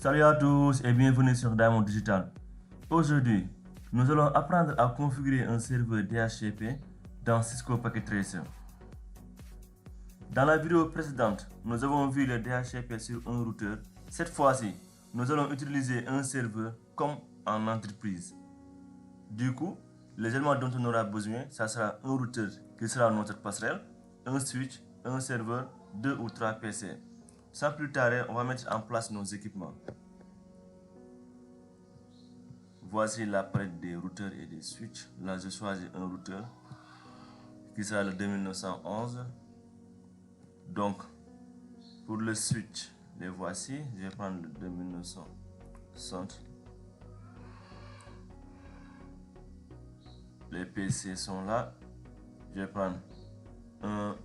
Salut à tous et bienvenue sur Diamond Digital. Aujourd'hui, nous allons apprendre à configurer un serveur DHCP dans Cisco Packet Tracer. Dans la vidéo précédente, nous avons vu le DHCP sur un routeur. Cette fois-ci, nous allons utiliser un serveur comme en entreprise. Du coup, les éléments dont on aura besoin, ça sera un routeur qui sera notre passerelle, un switch, un serveur, 2 ou 3 PC. Sans plus tarder, on va mettre en place nos équipements. Voici la palette des routeurs et des switches. Là, je choisis un routeur qui sera le 2911. Donc, pour le switch, les voici. Je vais prendre le 2960. Les PC sont là. Je vais prendre un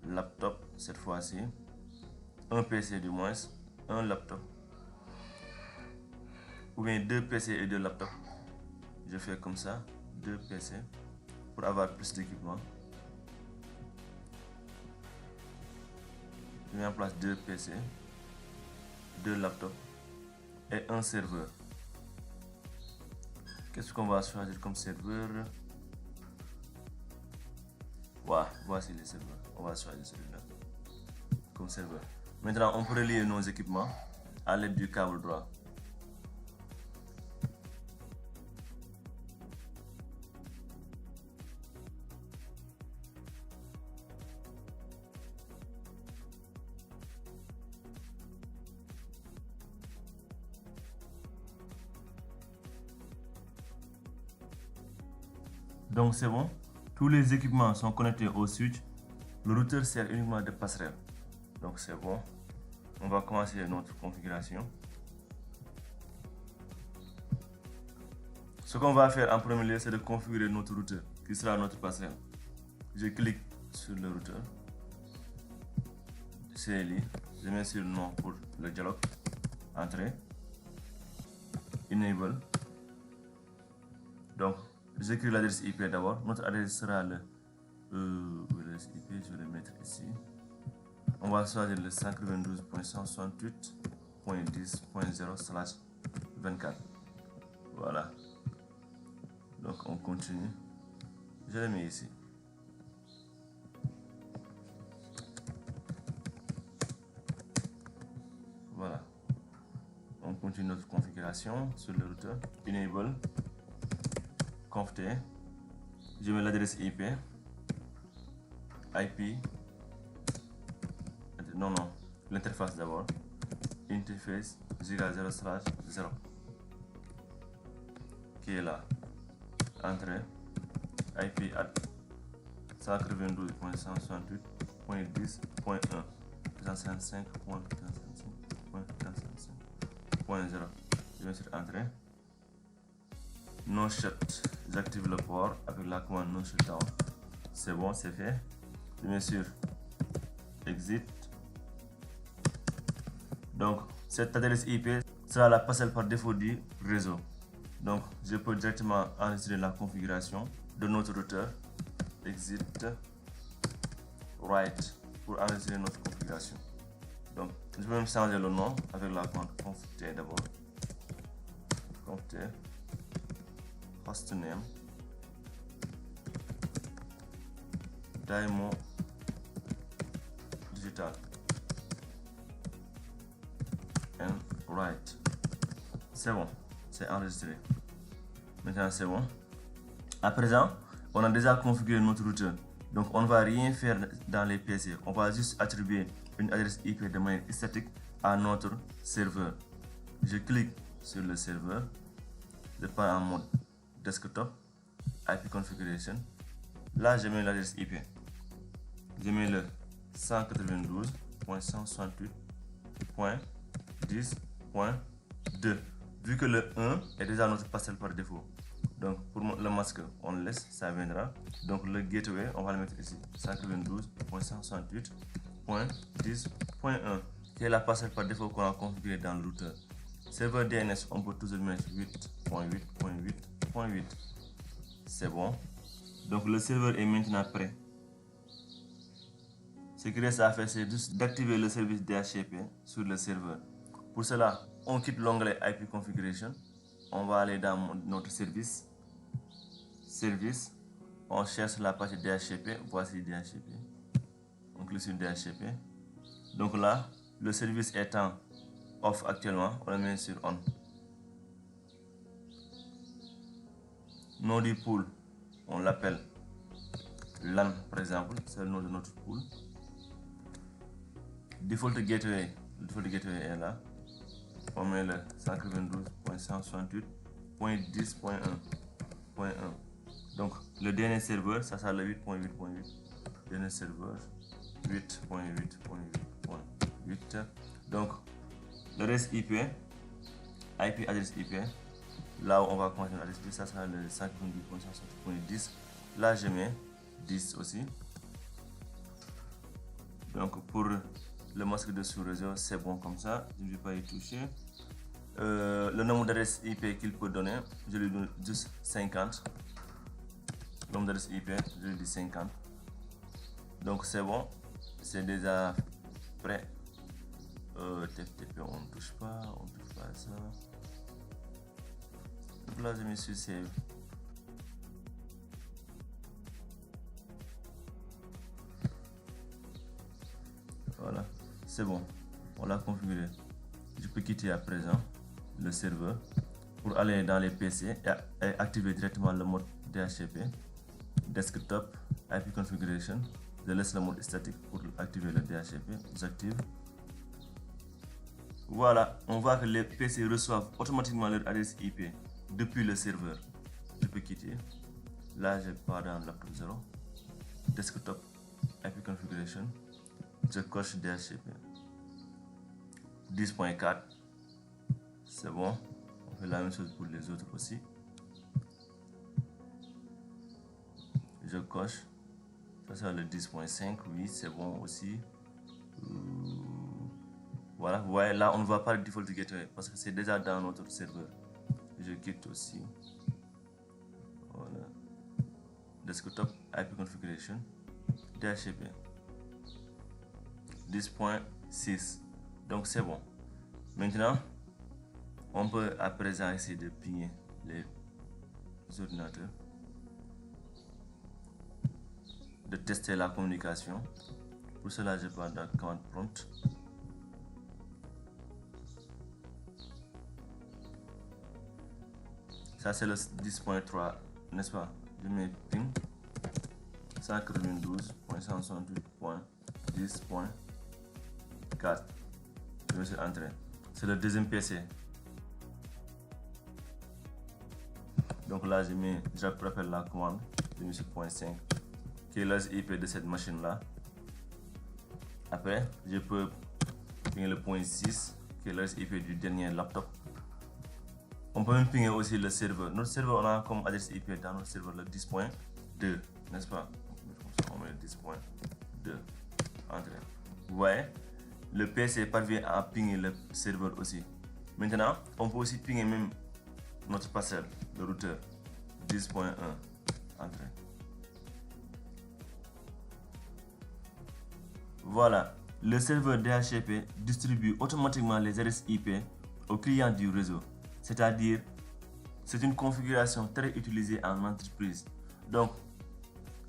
laptop cette fois-ci. Un PC du moins, un laptop. Ou bien 2 PC et 2 laptops. Je fais comme ça, 2 PC pour avoir plus d'équipement. Je mets en place 2 PC, 2 laptops et un serveur. Qu'est-ce qu'on va choisir comme serveur? Voilà, voici les serveurs. On va choisir celui-là comme serveur. Maintenant, on peut relier nos équipements à l'aide du câble droit. Donc c'est bon, tous les équipements sont connectés au switch. Le routeur sert uniquement de passerelle. Donc c'est bon, on va commencer notre configuration. Ce qu'on va faire en premier lieu, c'est de configurer notre routeur qui sera notre passerelle. Je clique sur le routeur, CLI, je mets sur le nom pour le dialogue, entrée, enable. Donc j'écris l'adresse IP d'abord. Notre adresse sera le l'adresse IP, je vais le mettre ici. On va choisir le 192.168.10.0/24. Voilà. Donc on continue. Je le mets ici. Voilà. On continue notre configuration sur le routeur. Enable. Conft. Je mets l'adresse IP. Non, l'interface d'abord. Interface giga 0/0 qui est là. Entrée. IP at 192.168.10.1 255.255.255.0. Je vais sur entrée. No shut, j'active le port avec la commande no shutdown. C'est bon, c'est fait. Je mets sur exit. Donc cette adresse IP sera la passerelle par défaut du réseau. Donc je peux directement enregistrer la configuration de notre routeur. Exit write pour enregistrer notre configuration. Donc je peux même changer le nom avec la commande conft d'abord. Conft hostname Diamond Digital and write. C'est bon, c'est enregistré. Maintenant c'est bon. À présent, on a déjà configuré notre routeur. Donc on ne va rien faire dans les PC. On va juste attribuer une adresse IP de manière statique à notre serveur. Je clique sur le serveur. Je pars en mode desktop, IP configuration. Là, je mets l'adresse IP. Je mets le 192.168.10.2. Vu que le 1 est déjà notre passerelle par défaut. Donc pour le masque, on le laisse, ça viendra. Donc le gateway, on va le mettre ici. 192.168.10.1 qui est la passerelle par défaut qu'on a configurée dans le routeur. Serveur DNS, on peut toujours mettre 8.8.8.8. C'est bon. Donc le serveur est maintenant prêt. Ce qu'il reste à faire, c'est juste d'activer le service DHCP sur le serveur. Pour cela, on quitte l'onglet IP Configuration. On va aller dans notre service. On cherche la page DHCP. Voici DHCP. On clique sur DHCP. Donc là, le service étant off actuellement, on le met sur on. Nom du pool, on l'appelle LAN par exemple, c'est le nom de notre pool. Default gateway, le default gateway est là. On met le 192.168.10.1.1. Donc le dernier serveur, ça sera le 8.8.8. Dernier serveur 8.8.8.8. Donc le reste IP adresse IP. Là où on va commencer l'adresse IP, ça sera le 192.168.10. Là je mets 10 aussi. Donc pour le masque de sous-réseau, c'est bon comme ça, je ne vais pas y toucher. Le nombre d'adresses IP qu'il peut donner, je lui donne juste 50. Le nombre d'adresses IP, je lui dis 50. Donc c'est bon, c'est déjà prêt. TFTP, on ne touche pas à ça. Donc là, je me suis save. Voilà, c'est bon, on l'a configuré. Je peux quitter à présent le serveur pour aller dans les PC et activer directement le mode DHCP, Desktop, IP Configuration. Je laisse le mode statique pour activer le DHCP. J'active. Voilà, on voit que les PC reçoivent automatiquement leur adresse IP depuis le serveur. Je peux quitter. Là, je pars dans laptop 0, Desktop, IP Configuration. Je coche DHCP 10.4. C'est bon. On fait la même chose pour les autres aussi. Je coche. Ça c'est le 10.5. Oui, c'est bon aussi. Voilà, vous voyez là, on ne voit pas le default gateway parce que c'est déjà dans notre serveur. Je quitte aussi. Voilà. Desktop IP Configuration. DHCP 10.6. Donc c'est bon. Maintenant, on peut à présent essayer de pinguer les ordinateurs, de tester la communication. Pour cela, je pars dans command prompt. Ça c'est le 10.3, n'est-ce pas? Je mets ping 192.168.10.4. Je vais sur Entrée. C'est le deuxième PC. Donc là, je rappelle la commande. Je mets sur .5, qui est l'adresse IP de cette machine là. Après, je peux pinguer le .6, qui est l'adresse IP du dernier laptop. On peut même pinguer aussi le serveur. Notre serveur, on a comme adresse IP dans notre serveur le 10.2, n'est-ce pas? On met le 10.2. Entrée. Vous voyez, le PC parvient à pinguer le serveur aussi. Maintenant, on peut aussi pinguer même notre passerelle, le routeur 10.1. Entrée. Voilà, le serveur DHCP distribue automatiquement les adresses IP aux clients du réseau. C'est-à-dire, c'est une configuration très utilisée en entreprise. Donc,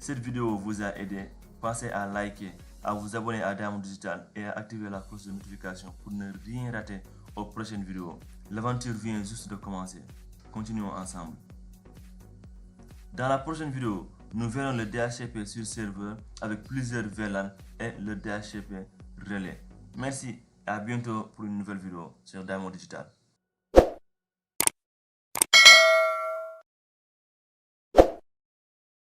cette vidéo vous a aidé. Pensez à liker, à vous abonner à Diamond Digital et à activer la cloche de notification pour ne rien rater aux prochaines vidéos. L'aventure vient juste de commencer. Continuons ensemble. Dans la prochaine vidéo, nous verrons le DHCP sur serveur avec plusieurs VLAN et le DHCP relais. Merci et à bientôt pour une nouvelle vidéo sur Diamond Digital.